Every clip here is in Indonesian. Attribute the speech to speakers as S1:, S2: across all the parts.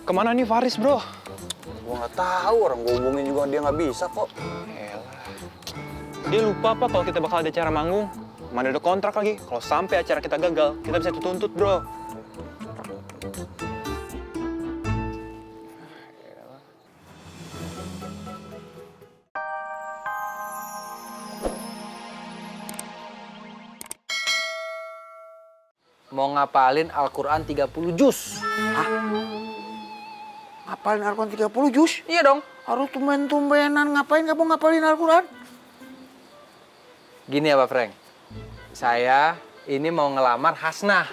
S1: Kemana nih Faris, bro?
S2: Gua nggak tahu, orang gua hubungin juga dia nggak bisa kok.
S1: Elah. Dia lupa apa kalau kita bakal ada acara manggung. Mana ada kontrak lagi. Kalau sampai acara kita gagal, kita bisa dituntut, bro.
S3: Mau ngapalin Al-Quran 30 juz.
S4: Ngapalin Al-Quran 30 juz?
S3: Iya dong.
S4: Harus tumben-tumbenan ngapain kamu ngapalin Al-Quran?
S3: Gini ya Pak Frank, saya ini mau ngelamar Hasnah.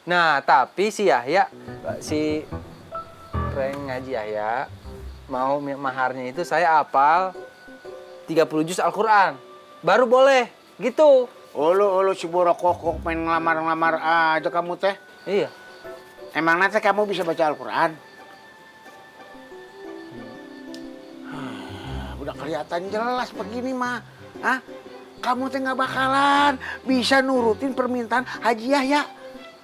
S3: Nah, tapi si Frank ngaji Yahya, mau maharnya itu saya apal 30 juz Al-Quran. Baru boleh, gitu.
S4: Ulu si Borokok main ngelamar-ngelamar aja kamu teh.
S3: Iya.
S4: Emang nanti kamu bisa baca Al-Quran? Udah kelihatan jelas begini mah. Hah? Kamu teh nggak bakalan bisa nurutin permintaan Haji Yahya.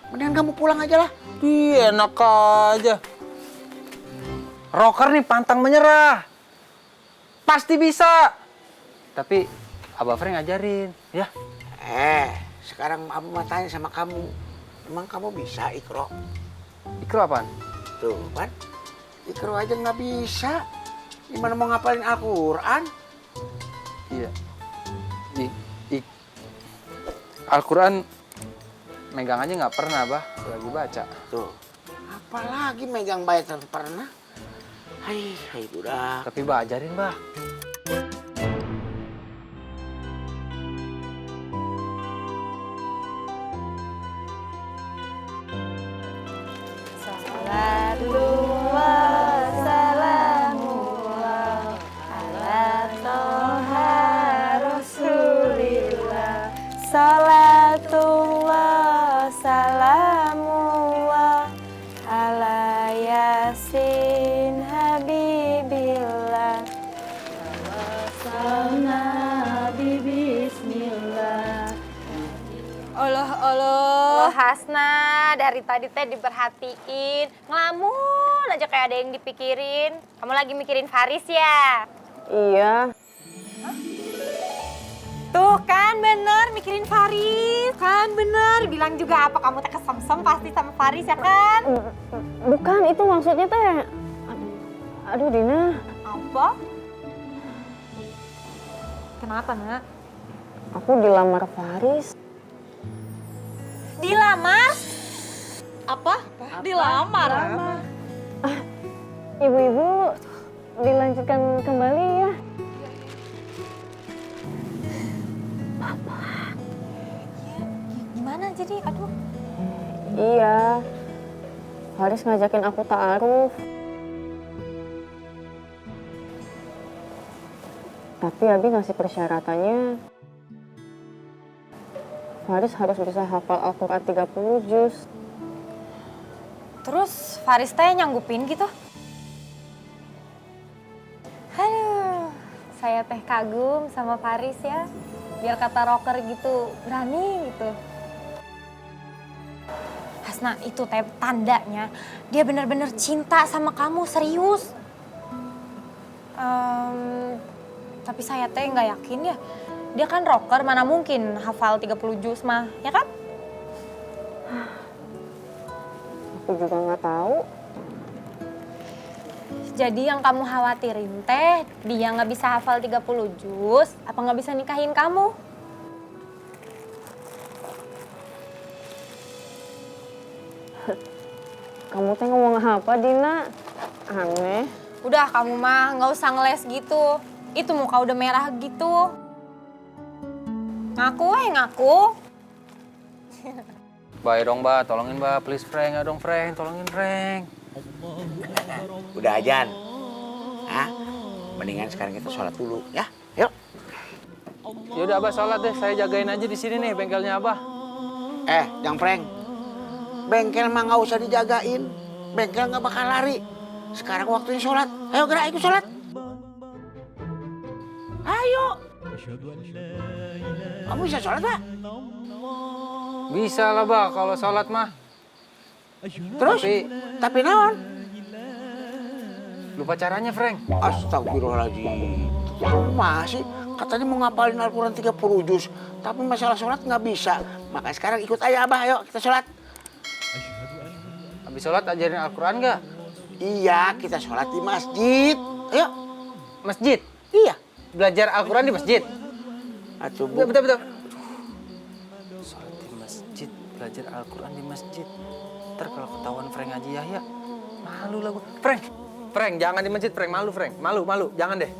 S4: Mendingan kamu pulang aja lah.
S3: Ih, enak aja. Rocker nih pantang menyerah. Pasti bisa. Tapi Abah Frank ngajarin, ya.
S4: Sekarang Abu mau tanya sama kamu. Emang kamu bisa Iqra?
S3: Iqra apaan?
S4: Tuh kan, Iqra aja nggak bisa. Gimana mau ngapalin Al-Quran?
S3: Iya. Al-Quran megang aja nggak pernah, Bah. Lagi baca.
S4: Tuh, apalagi megang bayat pernah? Hai udah.
S3: Tapi Bah ajarin, Bah.
S5: Salatullah, salamullah, ala yasin habibillah, nabi bismillah.
S6: Allah Hasna, dari tadi teh diperhatiin, ngelamun aja kayak ada yang dipikirin. Kamu lagi mikirin Faris ya?
S5: Iya.
S6: Tuh kan bener mikirin Faris, kan bener. Bilang juga apa kamu teh kesemsem pasti sama Faris ya kan?
S5: Bukan, itu maksudnya teh. Aduh Dina.
S6: Apa? Kenapa nak?
S5: Aku dilamar Faris.
S6: Dilamar? Apa? Dilamar?
S5: Ibu-ibu dilanjutkan kembali ya.
S6: Gimana jadi? Aduh.
S5: Iya. Faris ngajakin aku ta'aruf. Tapi Abi ngasih persyaratannya. Faris harus bisa hafal Al-Quran 30 juz.
S6: Terus Faris teh nyanggupin gitu? Aduh, saya teh kagum sama Faris ya. Biar kata rocker gitu, berani gitu. Hasna, itu teh tandanya dia bener-bener cinta sama kamu, serius. Tapi saya teh nggak yakin ya. Dia kan rocker, mana mungkin hafal 30 juz mah, ya kan?
S5: Aku juga nggak tahu.
S6: Jadi yang kamu khawatirin teh, dia nggak bisa hafal 30 juz, apa nggak bisa nikahin kamu?
S5: Kamu teh ngomong apa, Dina? Aneh.
S6: Udah, kamu mah nggak usah ngeles gitu. Itu muka udah merah gitu. Ngaku ngaku.
S3: Baik dong, Bah. Tolongin, Bah. Please, Frank. Ya dong, Frank. Tolongin, Frank.
S4: Udah ajan. Hah? Mendingan sekarang kita sholat dulu ya. Yuk.
S3: Yaudah, Abah sholat deh. Saya jagain aja di sini nih bengkelnya Abah.
S4: Jang Prank. Bengkel mah nggak usah dijagain. Bengkel nggak bakal lari. Sekarang waktunya sholat. Ayo gerak ikut sholat. Ayo. Kamu bisa sholat, Pak?
S3: Bisa lah, Bah. Kalau sholat mah.
S4: Terus? Tapi naon?
S3: lupa caranya, Frank.
S4: Astagfirullahaladzim. Masih katanya mau ngapalin Al-Quran 30 juz, tapi masalah sholat nggak bisa. Makanya sekarang ikut ayah Abah, ayo kita sholat.
S3: Habis sholat ajarin Al-Quran nggak?
S4: Iya, kita sholat di masjid. Ayo.
S3: Masjid?
S4: Iya.
S3: Belajar Al-Quran di masjid?
S4: Atuh, Bu.
S3: Betul. Sholat di masjid, belajar Al-Quran di masjid. Ntar kalau ketahuan Frank Haji Yahya, malu lah gua. Frank, jangan di masjid, Frank. Malu, Frank. Malu. Jangan deh.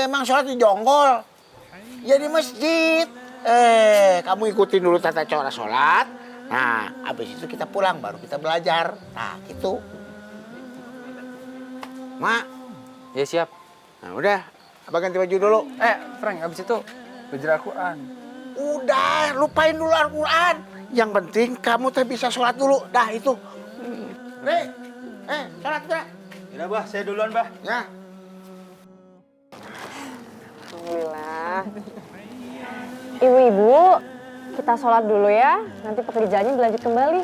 S4: Emang sholat di jonggol? Ya di masjid. Kamu ikutin dulu tata cara sholat. Nah, habis itu kita pulang, baru kita belajar. Nah, gitu. Mak.
S3: Ya, siap.
S4: Nah, udah. Abang ganti baju dulu.
S3: Frank, habis itu belajar Al-Quran.
S4: Udah, lupain dulu Al-Quran. Yang penting kamu teh bisa sholat dulu. Dah, itu. Sholat udah.
S2: Yaudah, Bah. Saya duluan, Bah.
S4: Ya.
S5: Alhamdulillah. Ibu-ibu, kita sholat dulu ya. Nanti pekerjaannya dilanjut kembali.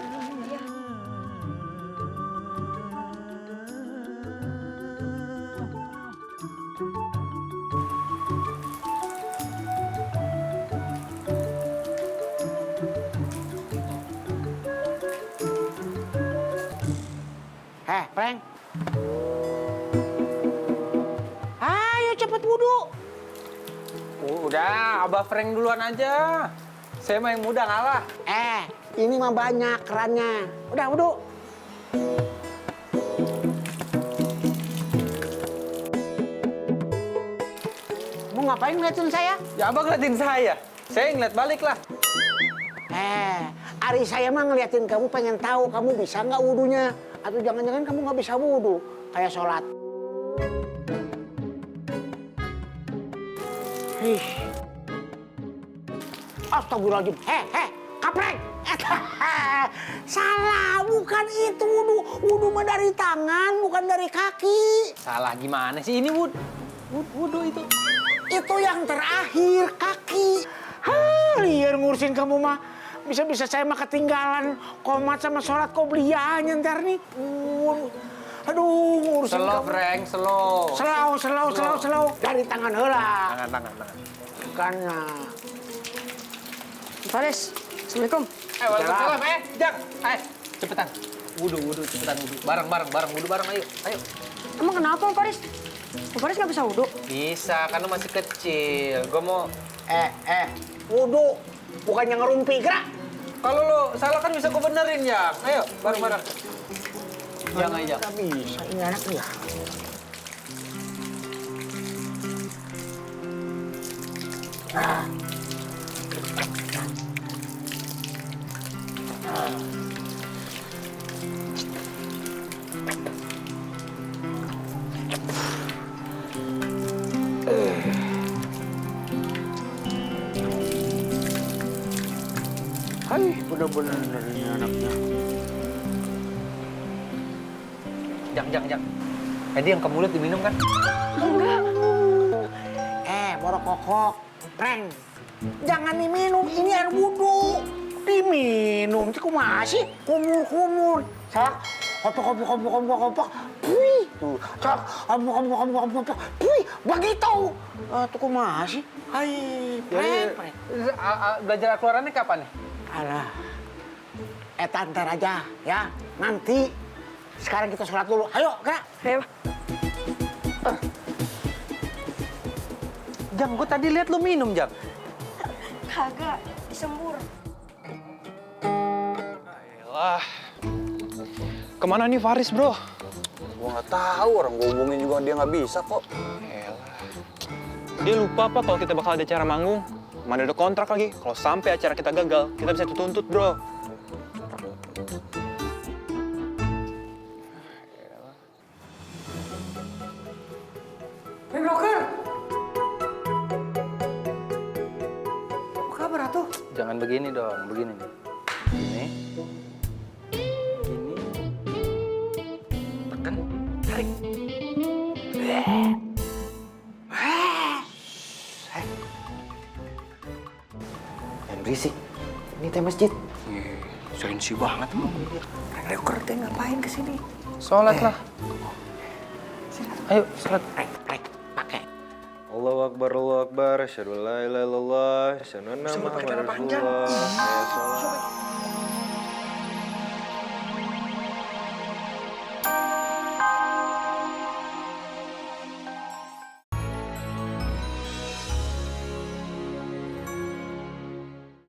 S4: Frank. Ayo cepet wudhu.
S3: Udah, Abah Frank duluan aja. Saya mah yang muda ngalah.
S4: Ini mah banyak kerannya. Udah, wudhu. Mau ngapain ngeliatin saya?
S3: Ya, Abah ngeliatin saya. Saya ngeliat balik lah.
S4: Ari saya mah ngeliatin kamu pengen tahu kamu bisa nggak wudhunya. Atau jangan-jangan kamu nggak bisa wudhu kayak sholat. Astagfirullahaladzim. Kaprek. Salah, bukan itu wudhu. Wudhu mah dari tangan, bukan dari kaki.
S3: Salah gimana sih? Ini wudhu itu.
S4: Itu yang terakhir, kaki. Liar ngurusin kamu mah. Bisa-bisa saya mah ketinggalan komat sama sholat qobliyahnya ntar nih. Aduh, ngurusin
S3: Slow,
S4: kamu.
S3: Frank, slow.
S4: Slow. Dari tangan heula.
S3: Tangan.
S4: Karena.
S5: Faris, Assalamualaikum.
S3: Waalaikumsalam. Jang. Cepetan. Wudhu, cepetan wudhu. Bareng, wudhu bareng, ayo.
S5: Emang kenapa, Faris? Faris nggak bisa wudhu?
S3: Bisa, kan lu masih kecil. Gue mau...
S4: Wudhu. Bukannya ngerumpi, gerak.
S3: Kalau lo salah kan bisa gue benerin, ya. Ayo, bareng-bareng. Jangan aja.
S4: Nggak bisa, ini anak dia. Hai, bener-bener ini anaknya.
S3: Jang. Tadi yang ke mulut diminum kan?
S4: Borok kokok, Frank. Jangan diminum, ini air wudhu. Diminum, itu masih kumur. Sak, kopok. Wih, tuh. Sak, kopok. Wih, begitu. Tuh masih. Hai, Frank.
S3: Belajar Al-Qurannya kapan nih?
S4: Alah, ntar aja ya. Nanti. Sekarang kita sholat dulu. Ayo, gerak.
S5: Ayo.
S3: Jang, gue tadi lihat lu minum, Jang.
S5: Kagak, disembur.
S1: Ayolah. Kemana nih Faris, bro?
S2: Gua nggak tahu, orang gua hubungin juga dia nggak bisa kok.
S1: Elah. Dia lupa apa kalau kita bakal ada acara manggung. Mana ada kontrak lagi. Kalau sampai acara kita gagal, kita bisa dituntut, bro.
S3: Jangan begini dong, begini nih. Gini. Tekan, tarik.
S4: Jangan berisik. Ini teh masjid.
S3: Sensi banget emang dia. Reker teh ngapain kesini? Sholat lah. Ayo sholat.
S4: Pakai.
S7: Allahu Akbar, Allahu Akbar, asyhadu an la ilaha illallah, asyhadu anna Muhammadar Rasulullah. Ayo sholat.